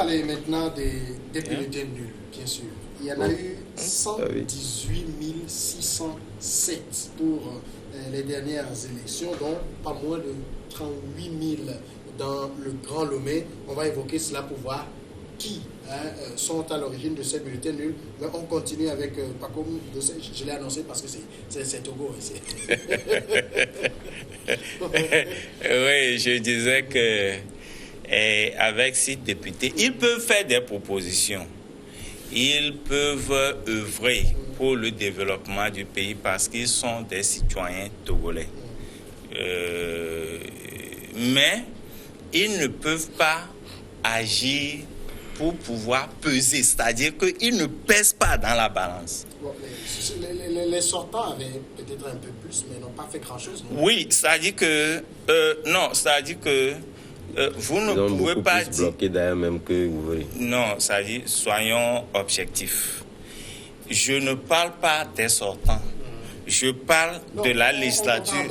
parler maintenant des bulletins nuls, bien sûr. Il y en a eu 118 607 pour les dernières élections, dont pas moins de 38 000 dans le Grand Lomé. On va évoquer cela pour voir qui sont à l'origine de ces bulletins nuls. Mais on continue avec Paco. Je l'ai annoncé parce que c'est Togo. Oui, je disais que avec 6 députés, ils peuvent faire des propositions. Ils peuvent œuvrer pour le développement du pays parce qu'ils sont des citoyens togolais. Mais ils ne peuvent pas agir pour pouvoir peser, c'est-à-dire qu'ils ne pèsent pas dans la balance. Bon, les sortants avaient peut-être un peu plus, mais n'ont pas fait grand-chose. Oui, c'est-à-dire que... non, c'est-à-dire que vous ne pouvez pas dire... bloqué d'ailleurs même que vous voulez. Non, c'est-à-dire, soyons objectifs. Je ne parle pas des sortants. Je parle de la législature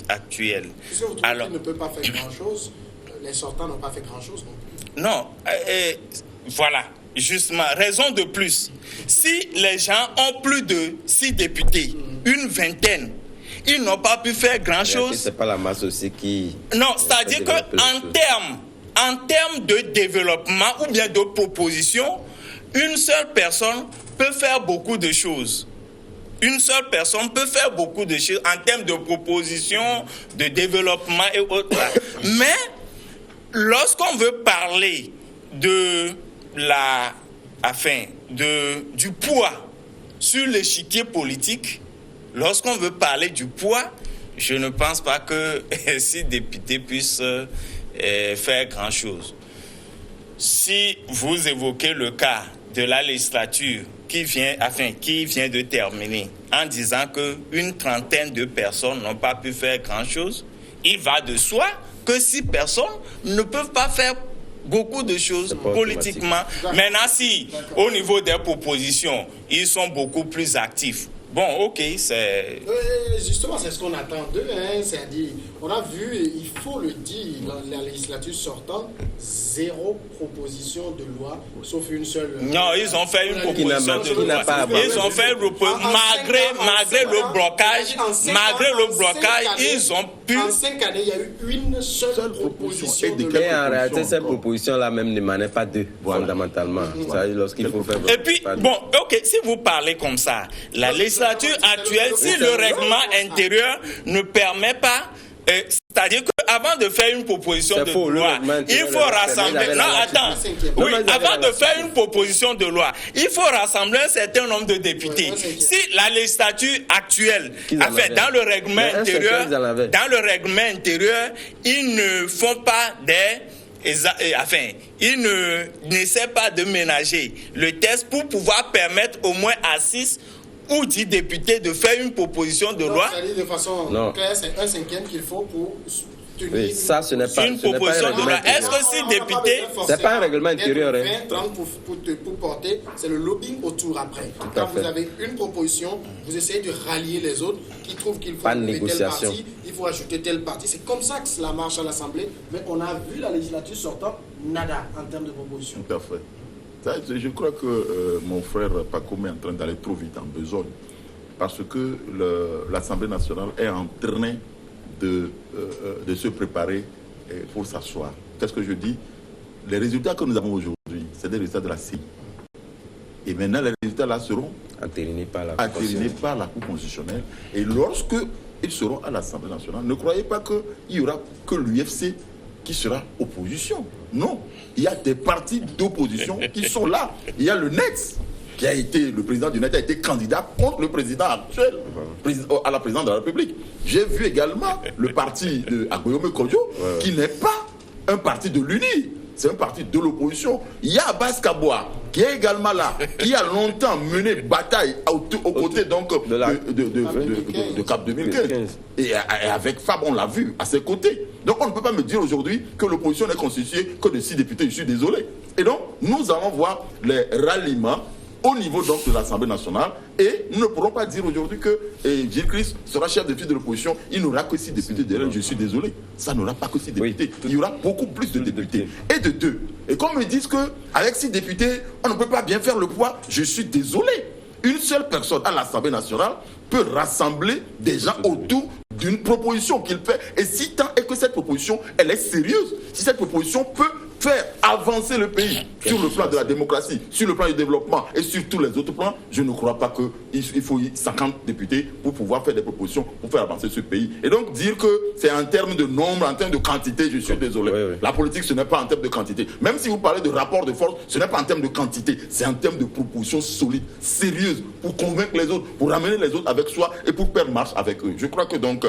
actuelle. Si vous trouvez qu'ils ne peuvent pas faire grand-chose, les sortants n'ont pas fait grand-chose non plus. Non, voilà, justement, raison de plus. Si les gens ont plus de 6 députés, une vingtaine, ils n'ont pas pu faire grand-chose. C'est pas la masse aussi qui... Non, c'est-à-dire qu'en termes de développement ou bien de proposition, une seule personne peut faire beaucoup de choses. Une seule personne peut faire beaucoup de choses en termes de proposition, de développement et autres. Mais lorsqu'on veut parler de du poids sur l'échiquier politique, lorsqu'on veut parler du poids, je ne pense pas que 6 députés puissent faire grand-chose. Si vous évoquez le cas de la législature qui vient de terminer en disant qu'une trentaine de personnes n'ont pas pu faire grand-chose, il va de soi que 6 personnes ne peuvent pas faire beaucoup de choses politiquement. Maintenant, si au niveau des propositions, ils sont beaucoup plus actifs, bon, ok, c'est... Justement, c'est ce qu'on attend d'eux. C'est-à-dire, on a vu, il faut le dire, dans la législature sortante, 0 proposition de loi, sauf une seule... Non, ils ont fait une proposition de loi. Ils ont fait malgré le blocage, ils ont pu... En 5 années, il y a eu une seule proposition de loi. Et en réalité, cette proposition-là même n'émanait pas d'eux, fondamentalement. C'est-à-dire, lorsqu'il faut faire... Et puis, bon, ok, si vous parlez comme ça, la législature actuelle, si le règlement intérieur ne permet pas, c'est-à-dire qu'avant de faire une proposition de loi, il faut rassembler... Non, attends. Oui, avant de faire une proposition de loi, il faut rassembler un certain nombre de députés. Si la législature actuelle, dans le règlement intérieur, ils ne font pas ils n'essaient pas de ménager le texte pour pouvoir permettre au moins à 6 ou 10 députés de faire une proposition de loi. C'est-à-dire de façon claire, c'est 1/5 qu'il faut pour tenir ça, ce n'est pas une proposition de loi. Est-ce que 6 députés... C'est pas un règlement intérieur. 30 pour porter, c'est le lobbying autour après. Quand vous avez une proposition, vous essayez de rallier les autres qui trouvent qu'il faut ajouter tel parti, il faut ajouter tel parti. C'est comme ça que cela marche à l'Assemblée. Mais on a vu la législature sortant, nada en termes de proposition. Tout à fait. Je crois que mon frère Paco est en train d'aller trop vite en besogne parce que l'Assemblée nationale est en train de se préparer pour s'asseoir. Qu'est-ce que je dis? Les résultats que nous avons aujourd'hui, c'est des résultats de la CENI. Et maintenant, les résultats là seront entérinés par la Cour constitutionnelle. Et lorsque ils seront à l'Assemblée nationale, ne croyez pas qu'il n'y aura que l'UFC qui sera opposition. Non, il y a des partis d'opposition qui sont là. Il y a le NET, le président du NET a été candidat contre le président actuel à la présidence de la République. J'ai vu également le parti de Agoyome Kodjo, qui n'est pas un parti de l'UNI, c'est un parti de l'opposition. Il y a Abbas Kaboa, qui est également là, qui a longtemps mené bataille aux côtés donc, de CAP 2015. Et avec Fab, on l'a vu, à ses côtés. Donc on ne peut pas me dire aujourd'hui que l'opposition n'est constituée que de 6 députés, je suis désolé. Et donc, nous allons voir les ralliements au niveau donc de l'Assemblée nationale. Et nous ne pourrons pas dire aujourd'hui que Gilles Christ sera chef de file de l'opposition. Il n'aura que 6 députés derrière. Je suis désolé. Ça n'aura pas que 6 députés. Il y aura beaucoup plus de députés. Et de 2. Et comme ils disent qu'avec 6 députés, on ne peut pas bien faire le poids, je suis désolé. Une seule personne à l'Assemblée nationale peut rassembler des gens autour d'une proposition qu'il fait. Et si tant est que cette proposition, elle est sérieuse, si cette proposition peut faire avancer le pays sur le plan de la démocratie, sur le plan du développement et sur tous les autres plans, je ne crois pas qu'il faut 50 députés pour pouvoir faire des propositions pour faire avancer ce pays. Et donc dire que c'est en termes de nombre, en termes de quantité, je suis désolé. Oui. La politique, ce n'est pas en termes de quantité. Même si vous parlez de rapport de force, ce n'est pas en termes de quantité, c'est en termes de propositions solides, sérieuses, pour convaincre les autres, pour ramener les autres avec soi et pour faire marche avec eux. Je crois que donc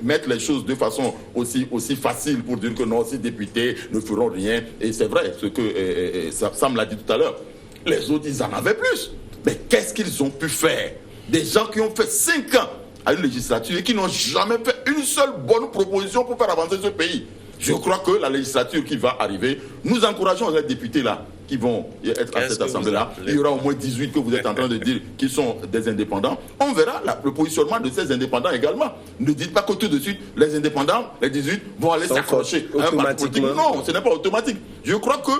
mettre les choses de façon aussi facile pour dire que non, ces députés ne feront rien, et c'est vrai, ce que Sam l'a dit tout à l'heure, les autres ils en avaient plus, mais qu'est-ce qu'ils ont pu faire? Des gens qui ont fait 5 ans à une législature et qui n'ont jamais fait une seule bonne proposition pour faire avancer ce pays. Je crois que la législature qui va arriver, nous encourageons les députés là qui vont être à cette assemblée-là. Il y aura au moins 18 que vous êtes en train de dire qui sont des indépendants. On verra le positionnement de ces indépendants également. Ne dites pas que tout de suite, les indépendants, les 18, vont aller s'accrocher à un parti politique. Non, ce n'est pas automatique. Je crois que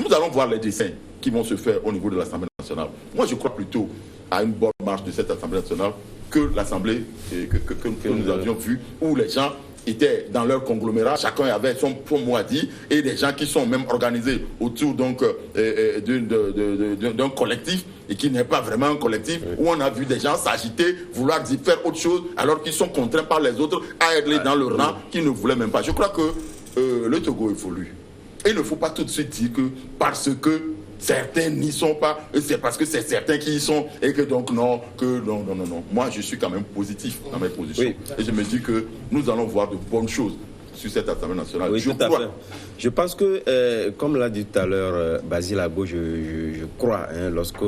nous allons voir les dessins qui vont se faire au niveau de l'Assemblée nationale. Moi, je crois plutôt à une bonne marche de cette Assemblée nationale que l'Assemblée que nous avions vue, où les gens étaient dans leur conglomérat, chacun avait son mot à dire, et des gens qui sont même organisés autour donc d'un collectif, et qui n'est pas vraiment un collectif, où on a vu des gens s'agiter, vouloir faire autre chose, alors qu'ils sont contraints par les autres à aller dans le rang qu'ils ne voulaient même pas. Je crois que le Togo évolue. Et il ne faut pas tout de suite dire que parce que certains n'y sont pas, c'est parce que c'est certains qui y sont, et que donc non. Moi, je suis quand même positif dans mes positions. Oui. Et je me dis que nous allons voir de bonnes choses sur cette Assemblée nationale. Oui, tout à fait. Je pense que, comme l'a dit tout à l'heure Basile Abo, je crois, lorsque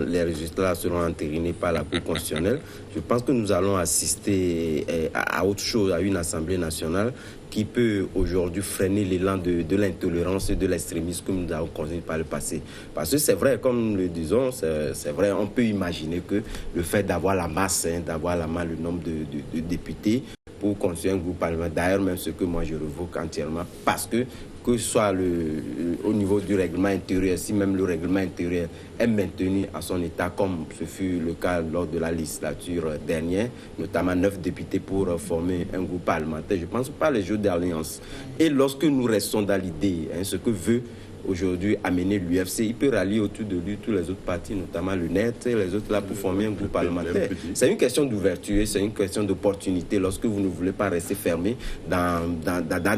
les résultats seront entérinés par la Cour constitutionnelle, je pense que nous allons assister à autre chose, à une Assemblée nationale qui peut aujourd'hui freiner l'élan de l'intolérance et de l'extrémisme que nous avons connu par le passé. Parce que c'est vrai, comme nous le disons, c'est vrai, on peut imaginer que le fait d'avoir la masse, le nombre de députés pour construire un groupe parlementaire, d'ailleurs même ce que moi je revoque entièrement, parce que ce soit au niveau du règlement intérieur, si même le règlement intérieur est maintenu à son état, comme ce fut le cas lors de la législature dernière, notamment 9 députés pour former un groupe parlementaire, je ne pense pas les jeux d'alliance. Et lorsque nous restons dans l'idée, ce que veut aujourd'hui amener l'UFC, il peut rallier autour de lui tous les autres partis, notamment le NET et les autres là pour former un groupe parlementaire. C'est une question d'ouverture, c'est une question d'opportunité lorsque vous ne voulez pas rester fermé dans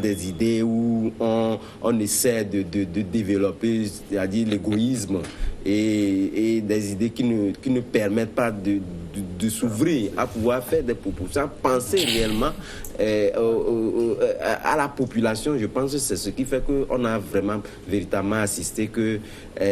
des idées où on essaie de développer, c'est-à-dire l'égoïsme et des idées qui ne permettent pas de s'ouvrir à pouvoir faire des propositions, penser réellement à la population. Je pense que c'est ce qui fait qu'on a véritablement assisté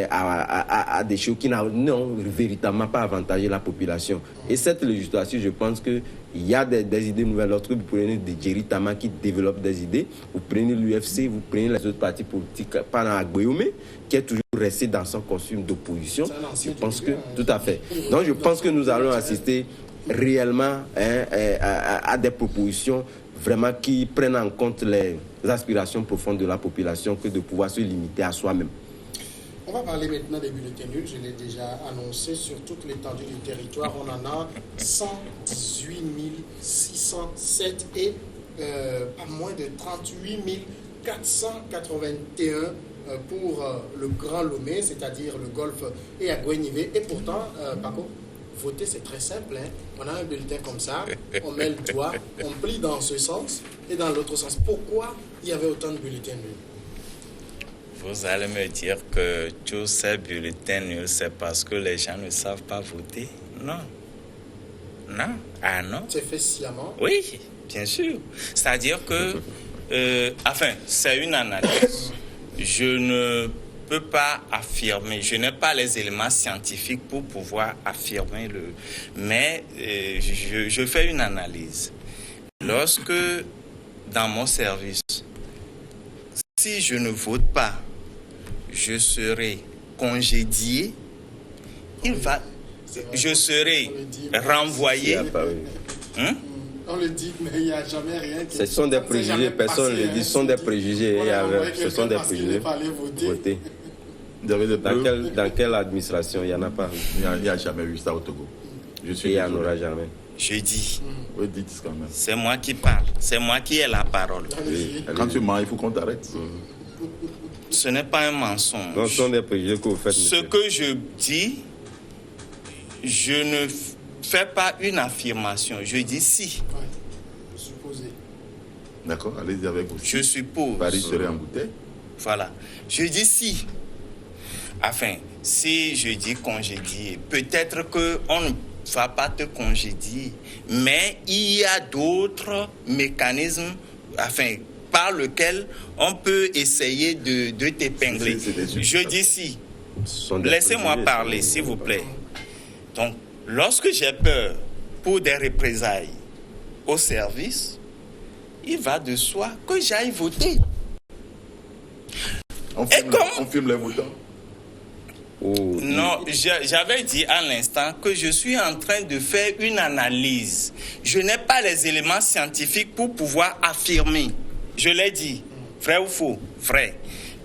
à des choses qui n'ont véritablement pas avantagé la population. Et cette législature, je pense qu'il y a des idées nouvelles. Lorsque vous prenez des Jerry Tama qui développent des idées, vous prenez l'UFC, vous prenez les autres partis politiques, pendant Agbeoume, qui est toujours resté dans son costume d'opposition. Je pense que, tout à fait. Donc je pense que nous allons assister réellement à des propositions vraiment qui prennent en compte les aspirations profondes de la population que de pouvoir se limiter à soi-même. On va parler maintenant des bulletins nuls. Je l'ai déjà annoncé, sur toute l'étendue du territoire. On en a 118 607 et pas moins de 38 481 pour le Grand Lomé, c'est-à-dire le Golfe et Agoué-Nivé. Et pourtant, Paco, voter, c'est très simple. On a un bulletin comme ça, on met le doigt, on plie dans ce sens et dans l'autre sens. Pourquoi il y avait autant de bulletins nuls? Vous allez me dire que tous ces bulletins nuls, c'est parce que les gens ne savent pas voter? Non. Non. Ah non. C'est fait sciemment? Oui, bien sûr. C'est-à-dire que, c'est une analyse. Je ne peux pas affirmer, je n'ai pas les éléments scientifiques pour pouvoir affirmer mais je fais une analyse. Lorsque, dans mon service, si je ne vote pas, je serai congédié je serai renvoyé. On le dit, mais il n'y a jamais rien qui... Ce sont des préjugés, personne ne le dit, ce sont des préjugés. Ce sont des préjugés. Voter. Dans quelle administration? Il n'y en a pas. Il n'y a jamais eu ça au Togo. Et il n'y en aura jamais. Je dis, oui, dites quand même. C'est moi qui parle, c'est moi qui ai la parole. Oui. Quand tu mens, il faut qu'on t'arrête. Ce n'est pas un mensonge. Non, ce sont des préjugés que vous faites. Ce que je dis, je ne fais pas une affirmation. Je dis si. Supposé. D'accord, allez-y avec vous. Je suppose. Paris serait embouteillé. Voilà. Je dis si. Enfin, si je dis congédier, peut-être qu'on ne va pas te congédier, mais il y a d'autres mécanismes, enfin, par lesquels on peut essayer de t'épingler. Je dis si. Laissez-moi parler, s'il vous plaît. Donc, lorsque j'ai peur pour des représailles au service, il va de soi que j'aille voter. On filme les votants. Non, j'avais dit à l'instant que je suis en train de faire une analyse. Je n'ai pas les éléments scientifiques pour pouvoir affirmer. Je l'ai dit. Vrai ou faux? Vrai.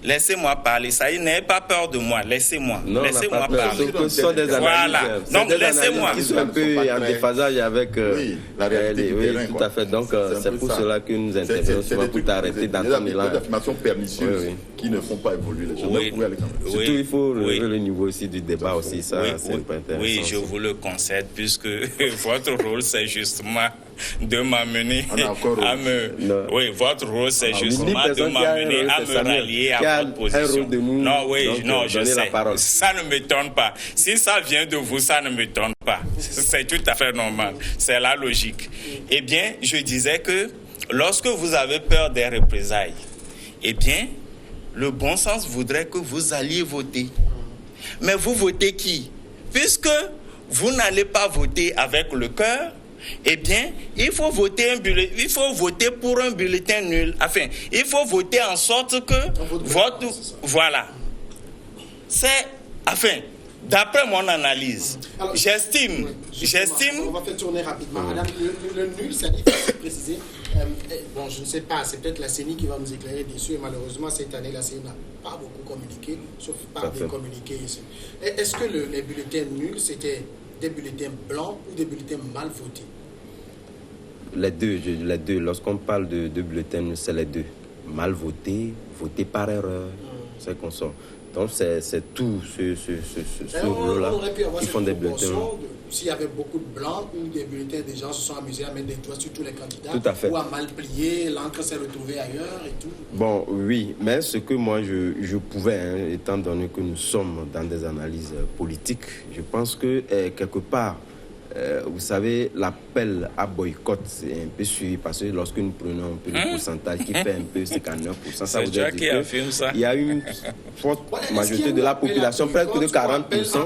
Laissez-moi parler. Ça y est, n'ayez pas peur de moi. Laissez-moi. Laissez-moi parler. Ce sont des analyses. Voilà. Donc, laissez-moi. Qui sont un peu en déphasage avec la réalité du terrain, tout à fait. Donc, c'est pour cela que nous intervenons souvent pour t'arrêter dans ton élan. Des affirmations pernicieuses qui ne font pas évoluer les gens. Surtout, il faut relever le niveau aussi du débat aussi. Ça, c'est un peu intéressant. Oui, je vous le concède, puisque votre rôle, c'est justement de m'amener à me... Oui, votre rôle, c'est justement de m'amener à me rallier à votre position. Non, oui, non, je sais. Ça ne m'étonne pas. Si ça vient de vous, ça ne m'étonne pas. C'est tout à fait normal. C'est la logique. Eh bien, je disais que lorsque vous avez peur des représailles, eh bien, le bon sens voudrait que vous alliez voter. Mais vous votez qui? Puisque vous n'allez pas voter avec le cœur, eh bien, il faut voter pour un bulletin nul. Enfin, il faut voter en sorte que votre... Voilà. Enfin, d'après mon analyse, alors, j'estime... On va faire tourner rapidement. Madame, le nul, ça dit, il faut préciser. Bon, je ne sais pas, c'est peut-être la CENI qui va nous éclairer dessus. Et malheureusement, cette année, la CENI n'a pas beaucoup communiqué, sauf par des communiqués ici. Est-ce que les bulletins nuls, c'était des bulletins blancs ou des bulletins mal votés? Les deux. Lorsqu'on parle de bulletins nuls, c'est les deux. Mal votés, votés par erreur, c'est qu'on sort. Donc, c'est tout ce rôle-là qui font des bulletins. S'il y avait beaucoup de blancs ou des bulletins, des gens se sont amusés à mettre des doigts sur tous les candidats. Tout à fait. Ou à mal plier, l'encre s'est retrouvée ailleurs et tout. Bon, oui, mais ce que moi je pouvais, étant donné que nous sommes dans des analyses politiques, je pense que quelque part, vous savez, l'appel à boycott, c'est un peu suivi parce que lorsque nous prenons un peu le pourcentage qui fait un peu 59%, ça veut dire qu'il y a une forte majorité de la population, presque de 40%.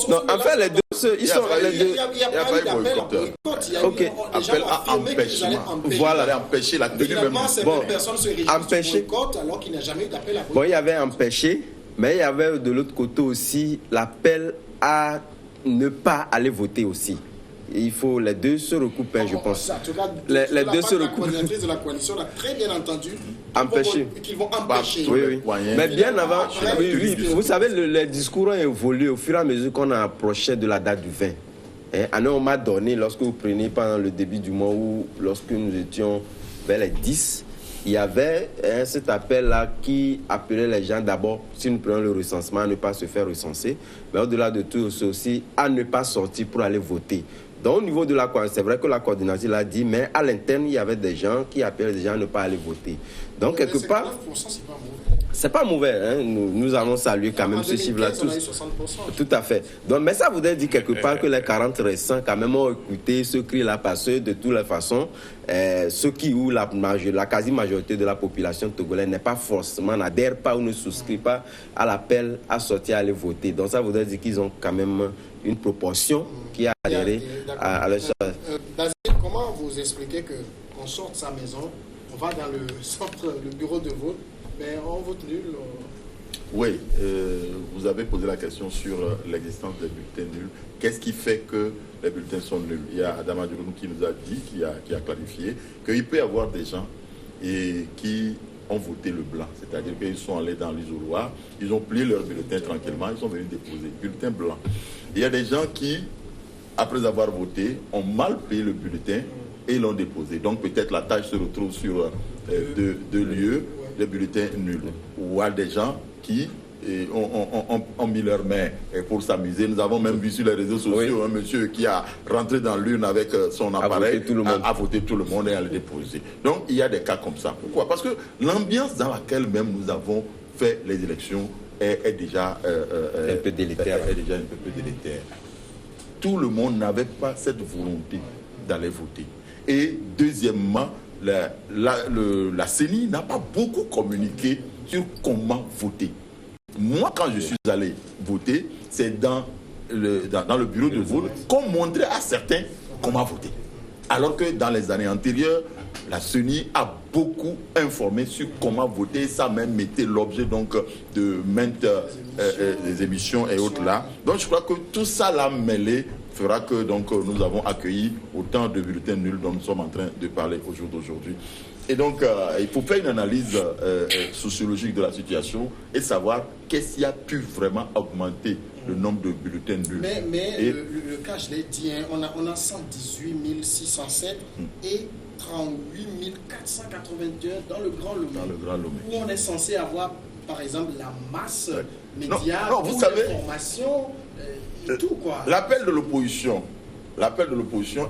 Non, en fait, les deux, ils sont les deux. Il n'y a pas eu d'appel à boycott. Il y a eu appel à empêchement. Voilà. Empêcher la personne se réjouit du boycott alors qu'il n'y a jamais eu d'appel à boycott. Bon, il y avait empêché, mais il y avait de l'autre côté aussi l'appel à ne pas aller voter aussi. Il faut les deux se recoupent, je pense. Les deux se recoupent. La coordinatrice de la coalition a très bien entendu qu'ils vont empêcher. Oui. Mais bien avant, oui. Vous savez, les discours ont évolué au fur et à mesure qu'on a approché de la date du 20. À un moment donné, lorsque vous prenez pendant le début du mois ou lorsque nous étions vers les 10, il y avait cet appel-là qui appelait les gens d'abord, si nous prenons le recensement, à ne pas se faire recenser, mais au-delà de tout, c'est aussi à ne pas sortir pour aller voter. Donc, au niveau de la coordination, c'est vrai que la coordination l'a dit, mais à l'interne, il y avait des gens qui appelaient les gens à ne pas aller voter. Donc, quelque part, c'est pas mauvais. Hein? Nous allons saluer quand même ce chiffre-là. Tout à fait. Donc, mais ça voudrait dire quelque part que les 40 restants, quand même, ont écouté ce cri-là, parce que de toutes les façons, ceux qui ou la quasi-majorité de la population togolaise n'est pas forcément, n'adhère pas ou ne souscrit pas à l'appel à sortir, à aller voter. Donc, ça voudrait dire qu'ils ont quand même une proportion qui a adhéré à leur chose. Basile, comment vous expliquez qu'on sorte de sa maison, on va dans le centre, le bureau de vote, mais on vote nul? Oui, vous avez posé la question sur l'existence des bulletins nuls. Qu'est-ce qui fait que les bulletins sont nuls? Il y a Adama Djourounou qui nous a dit, qui a clarifié, qu'il peut y avoir des gens qui ont voté le blanc. C'est-à-dire qu'ils sont allés dans l'isoloir, ils ont plié leur bulletin tranquillement, ils sont venus déposer. Bulletin blanc. Il y a des gens qui, après avoir voté, ont mal plié le bulletin et l'ont déposé. Donc peut-être la tâche se retrouve sur deux lieux, des bulletins nuls. Ou à des gens qui ont mis leurs mains pour s'amuser. Nous avons même vu sur les réseaux sociaux un monsieur qui a rentré dans l'urne avec son appareil, a voté tout le monde et a le déposé. Donc il y a des cas comme ça. Pourquoi? Parce que l'ambiance dans laquelle même nous avons fait les élections est déjà un peu délétère. Tout le monde n'avait pas cette volonté d'aller voter. Et deuxièmement, la CENI n'a pas beaucoup communiqué sur comment voter. Moi, quand je suis allé voter, c'est dans le bureau de vote qu'on montrait à certains comment voter. Alors que dans les années antérieures, la CENI a beaucoup informé sur comment voter. Ça même mettait l'objet donc de maintes des émissions et autres là. Donc je crois que tout ça l'a mêlé fera que donc nous avons accueilli autant de bulletins nuls dont nous sommes en train de parler au jour d'aujourd'hui. Et donc, il faut faire une analyse sociologique de la situation et savoir qu'est-ce qui a pu vraiment augmenter le nombre de bulletins nuls. Mais le cas, je l'ai dit, hein, on a 118 607 et 38 481 dans le Grand Lomé. Où on est censé avoir, par exemple, la masse médiatique, l'information et tout, quoi. L'appel de l'opposition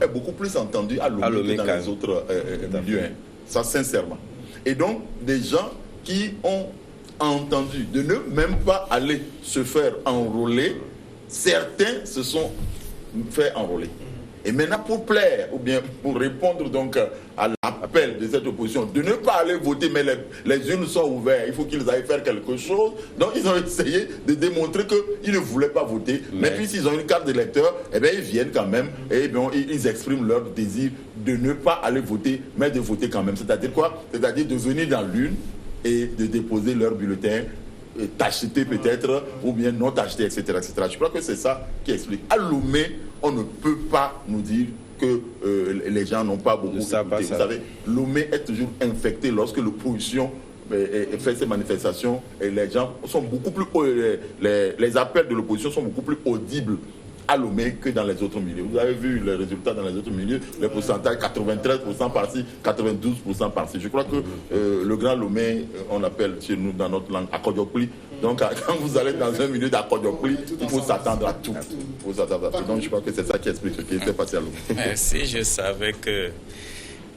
est beaucoup plus entendu à Lomé que dans les autres milieux. Hein. Ça, sincèrement. Et donc, des gens qui ont entendu de ne même pas aller se faire enrôler, certains se sont fait enrôler. Et maintenant, pour plaire, ou bien pour répondre donc à l'appel de cette opposition, de ne pas aller voter, mais les urnes sont ouvertes, il faut qu'ils aillent faire quelque chose. Donc, ils ont essayé de démontrer qu'ils ne voulaient pas voter. Mais puis, s'ils ont une carte d'électeur, eh bien, ils viennent quand même et bien, ils expriment leur désir de ne pas aller voter, mais de voter quand même. C'est-à-dire quoi? C'est-à-dire de venir dans l'urne et de déposer leur bulletin, t'acheter peut-être, ou bien non t'acheter, etc., etc. Je crois que c'est ça qui explique. À Lomé, on ne peut pas nous dire que les gens n'ont pas beaucoup écouté. Vous savez, Lomé est toujours infecté lorsque l'opposition fait ses manifestations et les gens sont beaucoup plus... les appels de l'opposition sont beaucoup plus audibles à Lomé que dans les autres milieux. Vous avez vu les résultats dans les autres milieux, les pourcentages 93% par-ci, 92% par-ci. Je crois que le Grand Lomé, on l'appelle chez nous dans notre langue Akodjokpli. Donc quand vous allez dans un milieu d'Akodjokpli, il faut s'attendre à tout. Donc je crois que c'est ça qui explique ce qui s'est passé à Lomé. Si je savais que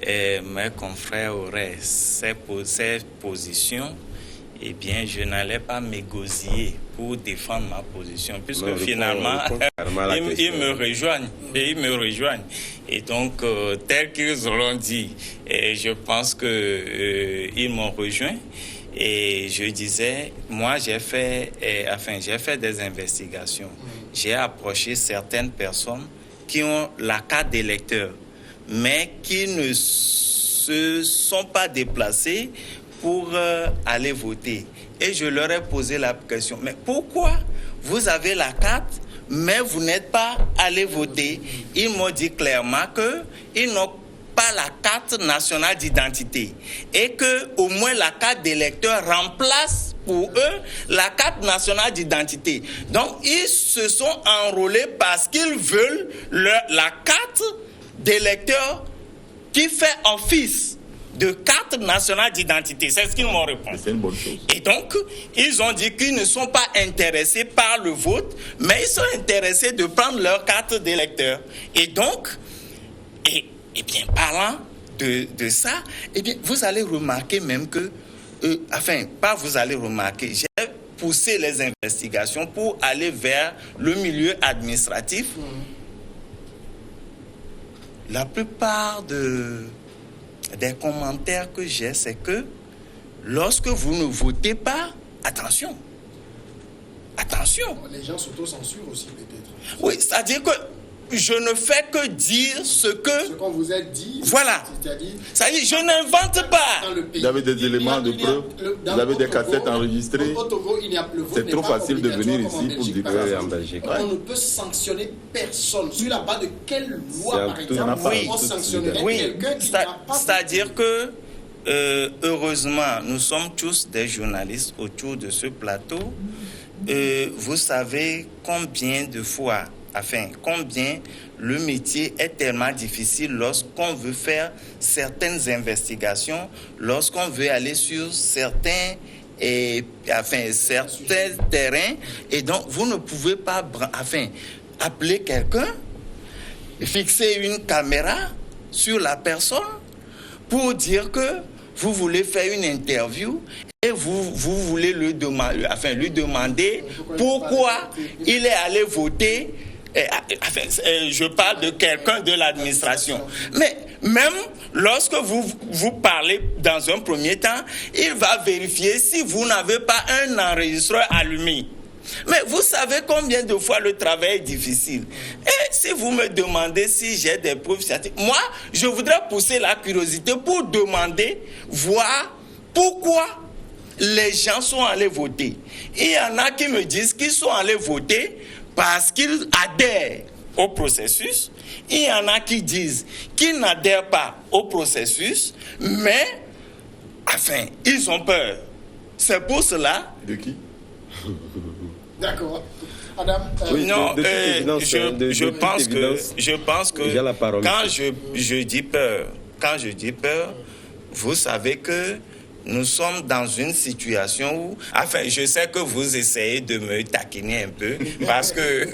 mes confrères auraient ces positions, eh bien, je n'allais pas m'égosiller pour défendre ma position, puisque finalement, ils me rejoignent. Et donc, tel qu'ils l'ont dit, je pense qu'ils m'ont rejoint. Et je disais, moi, j'ai fait des investigations. J'ai approché certaines personnes qui ont la carte d'électeur, mais qui ne se sont pas déplacées pour aller voter. Et je leur ai posé la question, mais pourquoi vous avez la carte, mais vous n'êtes pas allé voter? Ils m'ont dit clairement qu'ils n'ont pas la carte nationale d'identité et que au moins la carte d'électeur remplace pour eux la carte nationale d'identité. Donc ils se sont enrôlés parce qu'ils veulent la carte d'électeur qui fait office de carte nationale d'identité. C'est ce qu'ils m'ont répondu. C'est une bonne chose. Et donc, ils ont dit qu'ils ne sont pas intéressés par le vote, mais ils sont intéressés de prendre leur carte d'électeur. Et donc, et bien, parlant de ça, eh bien, vous allez remarquer même que, pas vous allez remarquer, j'ai poussé les investigations pour aller vers le milieu administratif. La plupart des commentaires que j'ai, c'est que lorsque vous ne votez pas, attention. Les gens s'auto-censurent aussi peut-être. Oui, c'est-à-dire que je ne fais que dire ce qu'on vous a dit. Voilà. Ça dit, je n'invente pas. Vous avez des éléments de preuve, vous avez des cassettes enregistrées. Au Togo, c'est trop facile de venir ici pour dire en Belgique. On ne peut sanctionner personne. Sur la base de quelle loi, par exemple, on sanctionnerait quelqu'un qui n'a pas... C'est-à-dire que, heureusement, nous sommes tous des journalistes autour de ce plateau. Vous savez combien de fois, combien le métier est tellement difficile lorsqu'on veut faire certaines investigations, lorsqu'on veut aller sur certains terrains, et donc vous ne pouvez pas appeler quelqu'un, fixer une caméra sur la personne pour dire que vous voulez faire une interview et vous voulez lui demander pourquoi il est allé voter. Je parle de quelqu'un de l'administration. Mais même lorsque vous parlez dans un premier temps, il va vérifier si vous n'avez pas un enregistreur allumé. Mais vous savez combien de fois le travail est difficile. Et si vous me demandez si j'ai des preuves scientifiques, moi, je voudrais pousser la curiosité pour demander, voir pourquoi les gens sont allés voter. Il y en a qui me disent qu'ils sont allés voter parce qu'ils adhèrent au processus. Il y en a qui disent qu'ils n'adhèrent pas au processus, mais, ils ont peur. C'est pour cela... De qui? D'accord. Adam, non, je pense que quand je dis peur, vous savez que nous sommes dans une situation où, je sais que vous essayez de me taquiner un peu parce que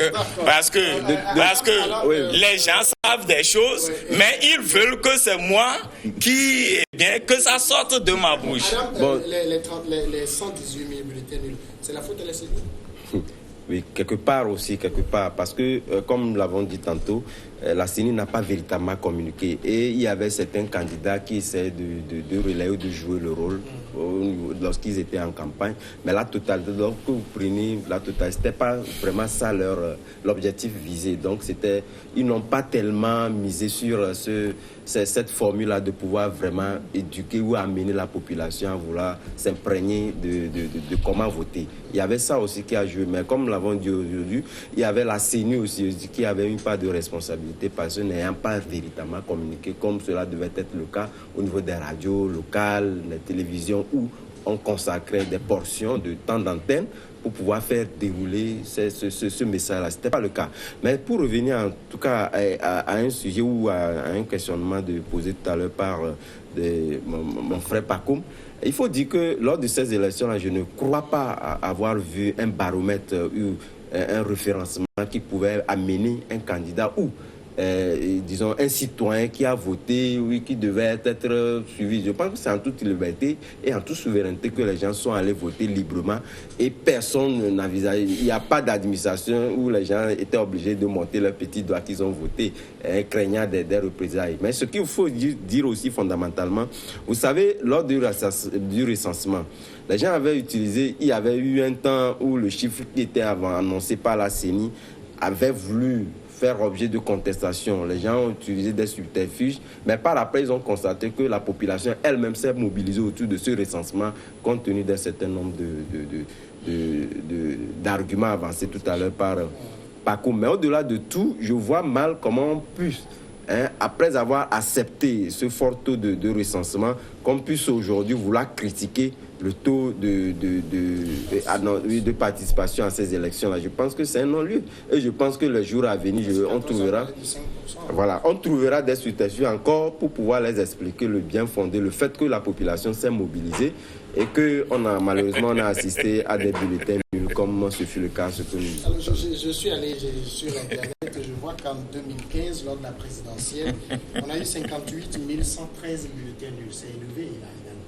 les gens savent des choses, mais ils veulent que c'est moi que ça sorte de ma bouche. Adam, les 118 000 bulletins nuls, c'est la faute de la CENI? Oui, quelque part, parce que, comme nous l'avons dit tantôt, la CENI n'a pas véritablement communiqué. Et il y avait certains candidats qui essaient de relayer ou de jouer le rôle lorsqu'ils étaient en campagne. Mais la totalité, lorsque vous prenez la totalité, ce n'était pas vraiment ça l'objectif visé. Donc, ils n'ont pas tellement misé sur cette formule-là de pouvoir vraiment éduquer ou amener la population à vouloir s'imprégner de comment voter. Il y avait ça aussi qui a joué. Mais comme nous l'avons dit aujourd'hui, il y avait la CENI aussi qui avait une part de responsabilité parce que n'ayant pas véritablement communiqué comme cela devait être le cas au niveau des radios locales, des télévisions où on consacrait des portions de temps d'antenne pour pouvoir faire dérouler ce message-là. Ce n'était pas le cas. Mais pour revenir en tout cas à un sujet ou à un questionnement posé tout à l'heure par mon frère Pakoum, il faut dire que lors de ces élections-là, je ne crois pas avoir vu un baromètre ou un référencement qui pouvait amener un candidat ou disons un citoyen qui a voté, oui, qui devait être suivi. Je pense que c'est en toute liberté et en toute souveraineté que les gens sont allés voter librement et personne n'envisageait. Il n'y a pas d'administration où les gens étaient obligés de monter leurs petits doigts qu'ils ont voté, craignant des représailles. Mais ce qu'il faut dire aussi fondamentalement, vous savez, lors du recensement, les gens avaient utilisé, il y avait eu un temps où le chiffre qui était annoncé par la CENI avait voulu faire objet de contestation. Les gens ont utilisé des subterfuges, mais par après, ils ont constaté que la population elle-même s'est mobilisée autour de ce recensement compte tenu d'un certain nombre d'arguments avancés tout à l'heure par Pakoum. Mais au-delà de tout, je vois mal comment on puisse, après avoir accepté ce fort taux de recensement, qu'on puisse aujourd'hui vouloir critiquer le taux de participation à ces élections-là. Je pense que c'est un non-lieu. Et je pense que le jour à venir, on trouvera des subterfuges encore pour pouvoir les expliquer le bien fondé, le fait que la population s'est mobilisée et qu'on a malheureusement assisté à des bulletins nuls, comme ce fut le cas. Je suis allé sur Internet et je vois qu'en 2015, lors de la présidentielle, on a eu 58 113 bulletins nuls. C'est élevé, là, également.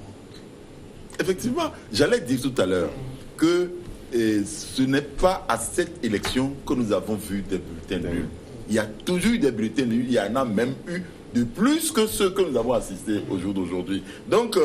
Effectivement, j'allais dire tout à l'heure que ce n'est pas à cette élection que nous avons vu des bulletins nuls. Il y a toujours eu des bulletins nuls, il y en a même eu de plus que ceux que nous avons assistés au jour d'aujourd'hui. Donc,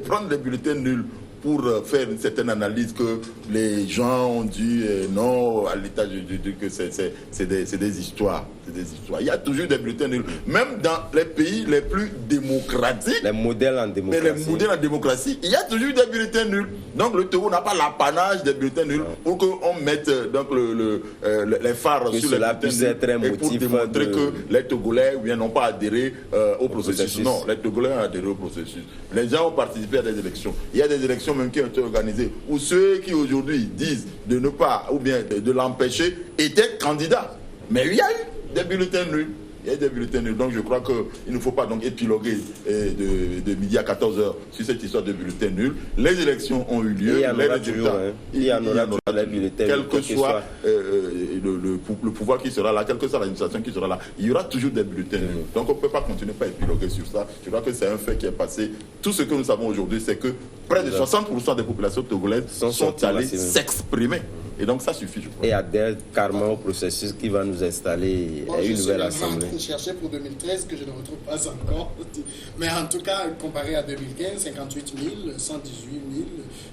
prendre des bulletins nuls pour faire une certaine analyse que les gens ont dit non à l'état que c'est des histoires. C'est des histoires. Il y a toujours des bulletins nuls. Même dans les pays les plus démocratiques, les modèles en démocratie, il y a toujours des bulletins nuls. Donc le Togo n'a pas l'apanage des bulletins nuls pour qu'on mette donc les phares que sur les bulletins nuls et pour démontrer que les Togolais n'ont pas adhéré au processus. Non, les Togolais ont adhéré au processus. Les gens ont participé à des élections. Il y a des élections même qui ont été organisées où ceux qui aujourd'hui disent de ne pas ou bien de l'empêcher étaient candidats. Mais il y a eu des bulletins nuls. Il y a des bulletins nuls. Donc je crois qu'il ne faut pas donc épiloguer de midi à 14h sur cette histoire de bulletins nuls. Les élections ont eu lieu. Il y en aura toujours les bulletins nuls. Quel que soit le pouvoir qui sera là, quelle que soit l'administration qui sera là, il y aura toujours des bulletins nuls. Donc on ne peut pas continuer à épiloguer sur ça. Je crois que c'est un fait qui est passé. Tout ce que nous savons aujourd'hui, c'est que près de 60% des populations togolaises sont allées s'exprimer. Et donc ça suffit, je crois. Et adhère carrément au processus qui va nous installer une nouvelle assemblée. Je suis chercher pour 2013 que je ne retrouve pas encore. Mais en tout cas, comparé à 2015, 58 000, 118 000,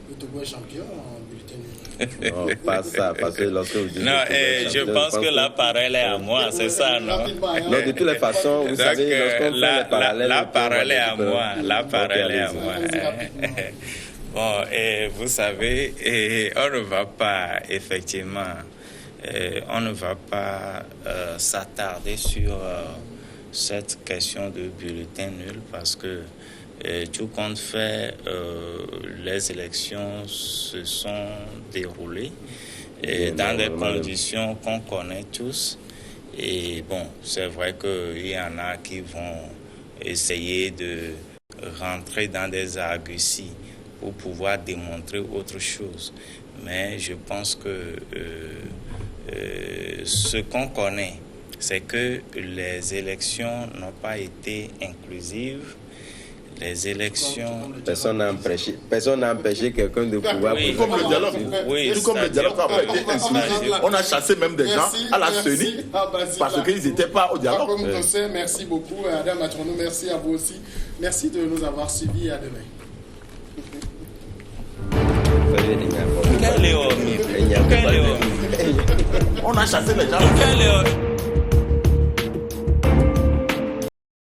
le Togo est champion en bulletin nul. Non, pas ça, parce que lorsque vous dites... Non, je pense que la parole est à moi, c'est ça, non? Non, de toutes les façons, vous savez, lorsqu'on fait les parallèles... La parole est à moi, la parole est à moi. Bon, et vous savez, on ne va pas, effectivement, on ne va pas s'attarder sur cette question de bulletin nul parce que tout compte fait, les élections se sont déroulées dans des conditions qu'on connaît tous. Et bon, c'est vrai qu'il y en a qui vont essayer de rentrer dans des arguties pour pouvoir démontrer autre chose. Mais je pense que ce qu'on connaît, c'est que les élections n'ont pas été inclusives. Les élections... Personne n'a empêché quelqu'un de pouvoir... Oui, comme le dialogue. Oui, tout comme le dialogue n'a pas été inclusif. On a chassé même des gens à la CENI parce qu'ils n'étaient pas au dialogue. Merci beaucoup, Adam Matrono. Merci à vous aussi. Merci de nous avoir suivis. À demain. On a chassé les gens.